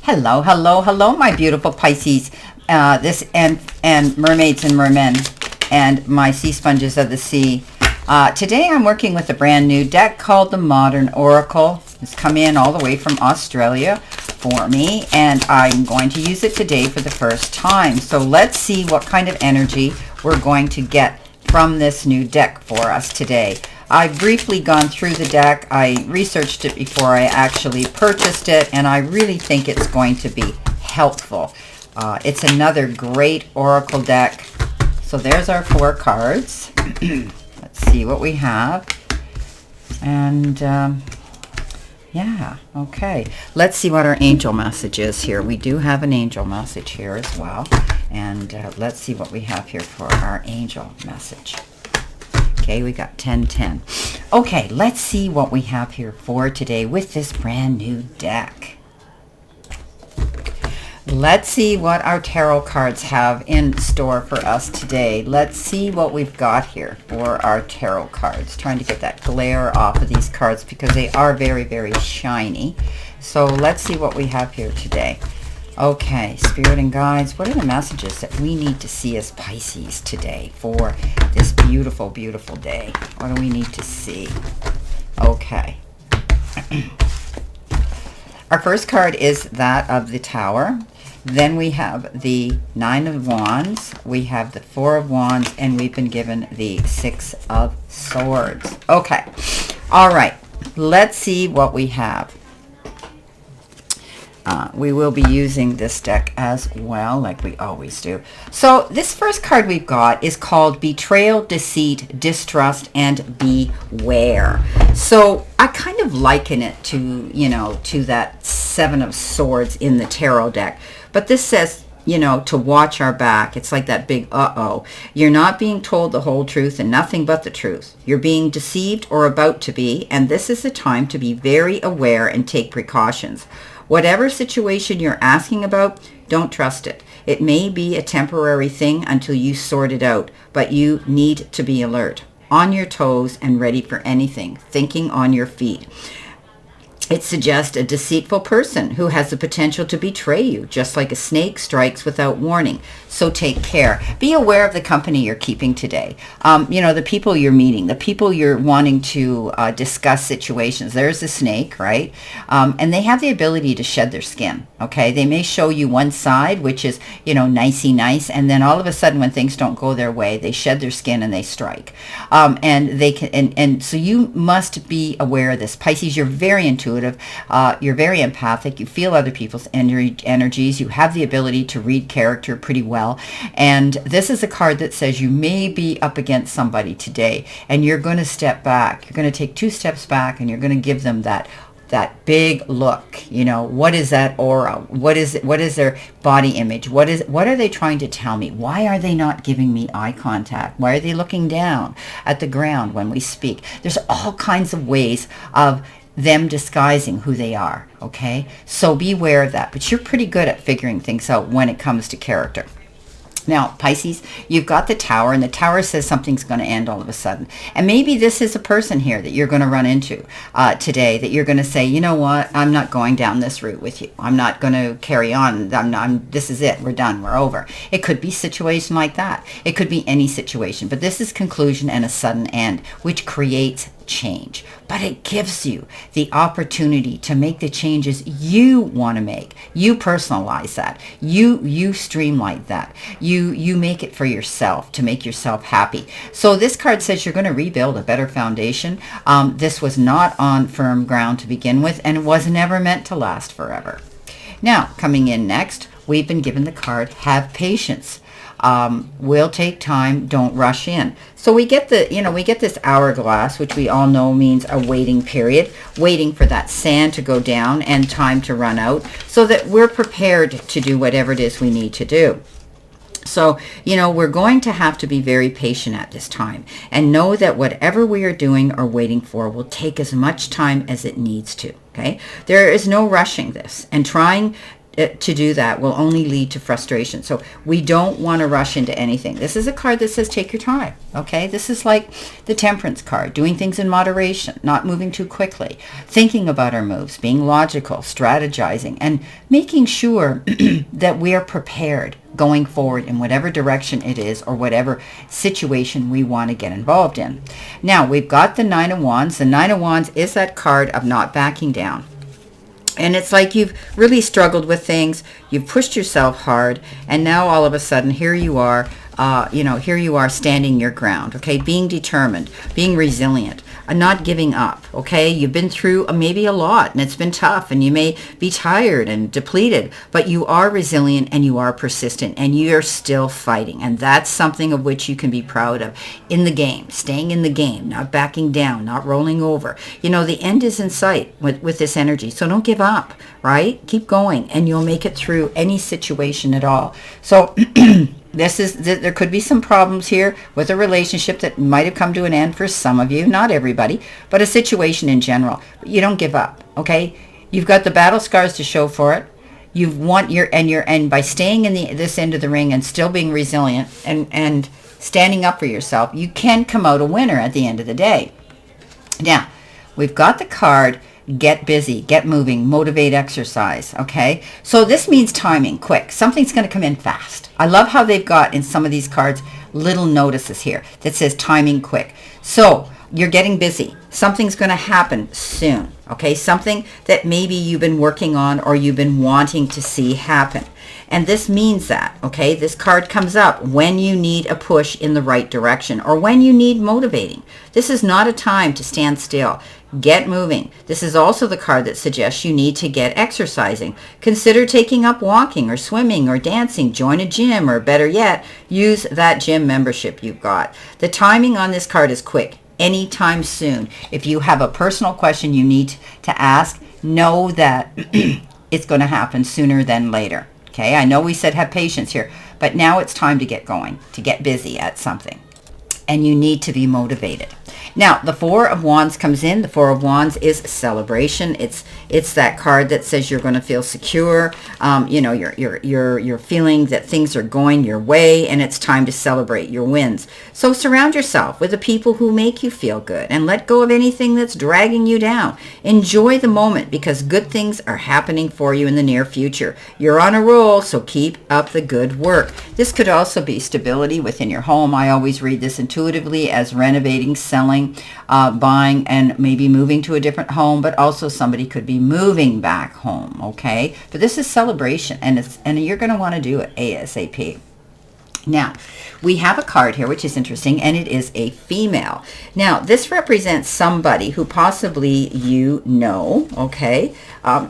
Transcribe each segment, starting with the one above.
Hello, hello, hello, my beautiful Pisces. This and mermaids and mermen and my sea sponges of the sea. Today I'm working with a brand new deck called the Modern Oracle. It's come in all the way from Australia for me, and I'm going to use it today for the first time. So let's see what kind of energy we're going to get from this new deck for us today. I've briefly gone through the deck. I researched it before I actually purchased it, and I really think it's going to be helpful. It's another great oracle deck. So there's our 4 cards. Let's see what we have. And yeah, okay. Let's see what our angel message is here. We do have an angel message here as well. And let's see what we have here for our angel message. Okay, we got 1010. Okay, let's see what we have here for today with this brand new deck. Let's see what our tarot cards have in store for us today. Let's see what we've got here for our tarot cards. Trying to get that glare off of these cards because they are very, very shiny. So let's see what we have here today. Okay, Spirit and Guides, what are the messages that we need to see as Pisces today for this beautiful, beautiful day? What do we need to see? Okay. Our first card is that of the Tower. Then we have the 9 of Wands. We have the 4 of Wands, and we've been given the 6 of Swords. Okay. All right. Let's see what we have. We will be using this deck as well, like we always do. So this first card we've got is called Betrayal, Deceit, Distrust, and Beware. So I kind of liken it to, to that 7 of Swords in the tarot deck. But this says, to watch our back. It's like that big uh-oh. You're not being told the whole truth and nothing but the truth. You're being deceived or about to be, and this is the time to be very aware and take precautions. Whatever situation you're asking about, don't trust it. It may be a temporary thing until you sort it out, but you need to be alert, on your toes and ready for anything, thinking on your feet. It suggests a deceitful person who has the potential to betray you, just like a snake strikes without warning. So take care. Be aware of the company you're keeping today. The people you're meeting, the people you're wanting to discuss situations. There's the snake, right? And they have the ability to shed their skin, okay? They may show you one side, which is, nicey nice, and then all of a sudden when things don't go their way, they shed their skin and they strike. And they can, and so you must be aware of this. Pisces, you're very intuitive. You're very empathic. You feel other people's energies. You have the ability to read character pretty well. And this is a card that says you may be up against somebody today, and you're going to step back. You're going to take 2 steps back, and you're going to give them that big look. What is that aura? What is it? What is their body image? What are they trying to tell me? Why are they not giving me eye contact? Why are they looking down at the ground when we speak? There's all kinds of ways of them disguising who they are, okay? So be aware of that. But you're pretty good at figuring things out when it comes to character. Now, Pisces, you've got the Tower, and the Tower says something's going to end all of a sudden. And maybe this is a person here that you're going to run into today, that you're going to say, you know what, I'm not going down this route with you. I'm not going to carry on. This is it. We're done. We're over. It could be a situation like that. It could be any situation. But this is conclusion and a sudden end, which creates change. But it gives you the opportunity to make the changes you want to make. You personalize that. You streamline that. You make it for yourself to make yourself happy. So this card says you're going to rebuild a better foundation. This was not on firm ground to begin with, and it was never meant to last forever. Now, coming in next, we've been given the card Have Patience. Will take time, don't rush in. So we get this hourglass, which we all know means a waiting period, waiting for that sand to go down and time to run out, so that we're prepared to do whatever it is we need to do. So, we're going to have to be very patient at this time, and know that whatever we are doing or waiting for will take as much time as it needs to, okay? There is no rushing this, and trying to do that will only lead to frustration. So we don't want to rush into anything. This is a card that says take your time, okay? This is like the Temperance card, doing things in moderation, not moving too quickly, thinking about our moves, being logical, strategizing, and making sure that we are prepared going forward in whatever direction it is or whatever situation we want to get involved in. Now, we've got the Nine of Wands. The Nine of Wands is that card of not backing down. And it's like you've really struggled with things, you've pushed yourself hard, and now all of a sudden here you are, here you are standing your ground, okay? Being determined, being resilient, and not giving up, okay? You've been through maybe a lot, and it's been tough, and you may be tired and depleted, but you are resilient and you are persistent, and you're still fighting. And that's something of which you can be proud of in the game, staying in the game, not backing down, not rolling over. You know, the end is in sight with this energy, so don't give up, right? Keep going, and you'll make it through any situation at all. So there could be some problems here with a relationship that might have come to an end for some of you, not everybody, but a situation in general. But you don't give up, okay? You've got the battle scars to show for it. And by staying in this end of the ring and still being resilient and standing up for yourself, you can come out a winner at the end of the day. Now, we've got the card get busy, get moving, motivate, exercise, okay? So this means timing, quick. Something's going to come in fast. I love how they've got in some of these cards little notices here that says timing, quick. So you're getting busy. Something's going to happen soon, okay? Something that maybe you've been working on or you've been wanting to see happen. And this means that, okay, this card comes up when you need a push in the right direction or when you need motivating. This is not a time to stand still. Get moving. This is also the card that suggests you need to get exercising. Consider taking up walking or swimming or dancing. Join a gym, or better yet, use that gym membership you've got. The timing on this card is quick. Anytime soon. If you have a personal question you need to ask, know that it's going to happen sooner than later. Okay, I know we said have patience here, but now it's time to get going, to get busy at something. And you need to be motivated. Now, the Four of Wands comes in. The Four of Wands is celebration. It's that card that says you're going to feel secure. You're feeling that things are going your way, and it's time to celebrate your wins. So surround yourself with the people who make you feel good, and let go of anything that's dragging you down. Enjoy the moment, because good things are happening for you in the near future. You're on a roll, so keep up the good work. This could also be stability within your home. I always read this intuitively as renovating, selling, buying, and maybe moving to a different home, but also somebody could be moving back home, okay? But this is celebration, and you're going to want to do it ASAP. Now, we have a card here, which is interesting, and it is a female. Now, this represents somebody who possibly you know, okay,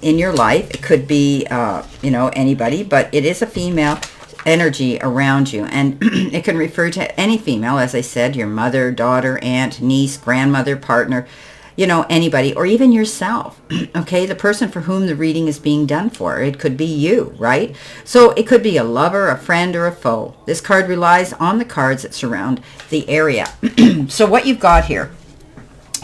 in your life. It could be, anybody, but it is a female energy around you, and it can refer to any female, as I said, your mother, daughter, aunt, niece, grandmother, partner, anybody, or even yourself, okay? The person for whom the reading is being done for. It could be you, right? So it could be a lover, a friend, or a foe. This card relies on the cards that surround the area. So what you've got here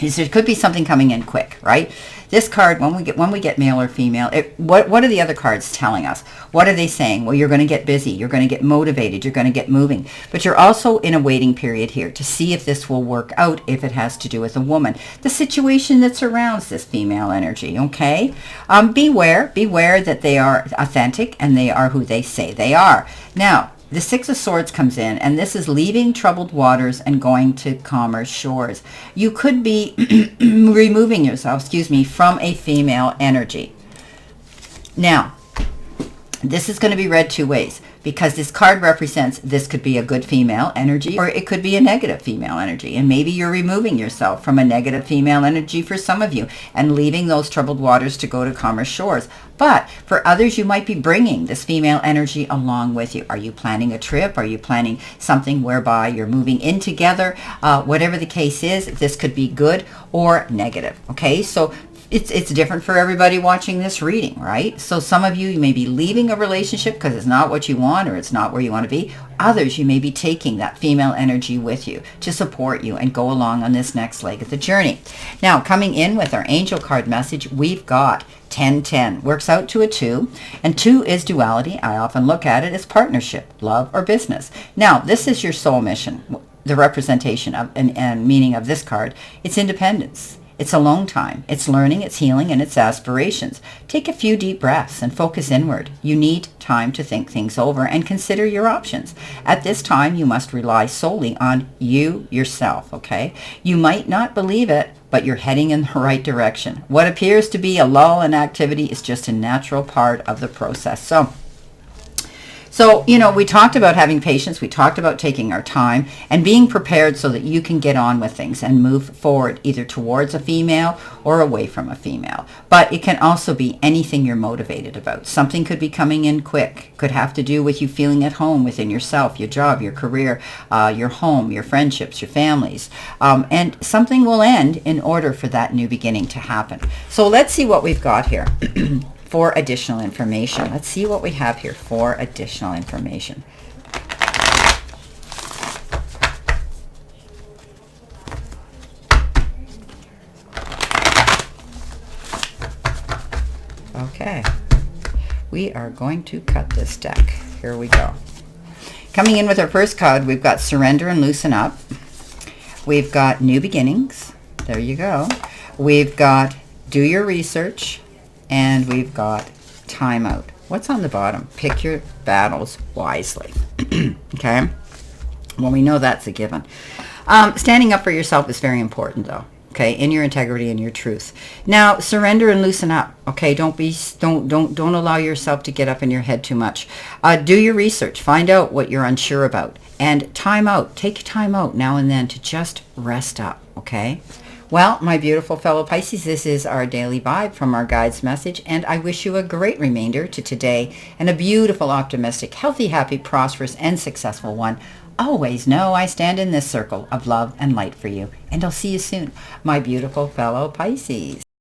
is there could be something coming in quick, right? This card, when we get male or female, what are the other cards telling us? What are they saying? Well, you're going to get busy. You're going to get motivated. You're going to get moving. But you're also in a waiting period here to see if this will work out, if it has to do with a woman. The situation that surrounds this female energy, okay? Beware that they are authentic and they are who they say they are. Now, the Six of Swords comes in, and this is leaving troubled waters and going to calmer shores. You could be removing yourself, from a female energy. Now, this is going to be read two ways, because this card represents this could be a good female energy or it could be a negative female energy. And maybe you're removing yourself from a negative female energy for some of you and leaving those troubled waters to go to calmer shores. But for others, you might be bringing this female energy along with you. Are you planning a trip? Are you planning something whereby you're moving in together? Whatever the case is, this could be good or negative. Okay, so it's different for everybody watching this reading, right? So some of you may be leaving a relationship because it's not what you want or it's not where you want to be. Others, you may be taking that female energy with you to support you and go along on this next leg of the journey. Now, coming in with our angel card message, we've got 10-10. Works out to a 2, and 2 is duality. I often look at it as partnership, love, or business. Now, this is your soul mission, the representation of and meaning of this card. It's independence. It's alone time. It's learning, it's healing, and it's aspirations. Take a few deep breaths and focus inward. You need time to think things over and consider your options. At this time, you must rely solely on you yourself, okay? You might not believe it, but you're heading in the right direction. What appears to be a lull in activity is just a natural part of the process. So, you know, we talked about having patience. We talked about taking our time and being prepared so that you can get on with things and move forward either towards a female or away from a female. But it can also be anything you're motivated about. Something could be coming in quick. Could have to do with you feeling at home within yourself, your job, your career, your home, your friendships, your families. And something will end in order for that new beginning to happen. So let's see what we've got here. For additional information. Let's see what we have here for additional information. Okay. We are going to cut this deck. Here we go. Coming in with our first card, we've got Surrender and Loosen Up. We've got New Beginnings. There you go. We've got Do Your Research. And we've got timeout. What's on the bottom? Pick your battles wisely. Okay? Well, we know that's a given. Standing up for yourself is very important, though. Okay, in your integrity and your truth. Now, surrender and loosen up. Okay, don't allow yourself to get up in your head too much. Do your research. Find out what you're unsure about. And time out. Take time out now and then to just rest up. Okay? Well, my beautiful fellow Pisces, this is our daily vibe from our guide's message, and I wish you a great remainder to today and a beautiful, optimistic, healthy, happy, prosperous, and successful one. Always know I stand in this circle of love and light for you, and I'll see you soon, my beautiful fellow Pisces.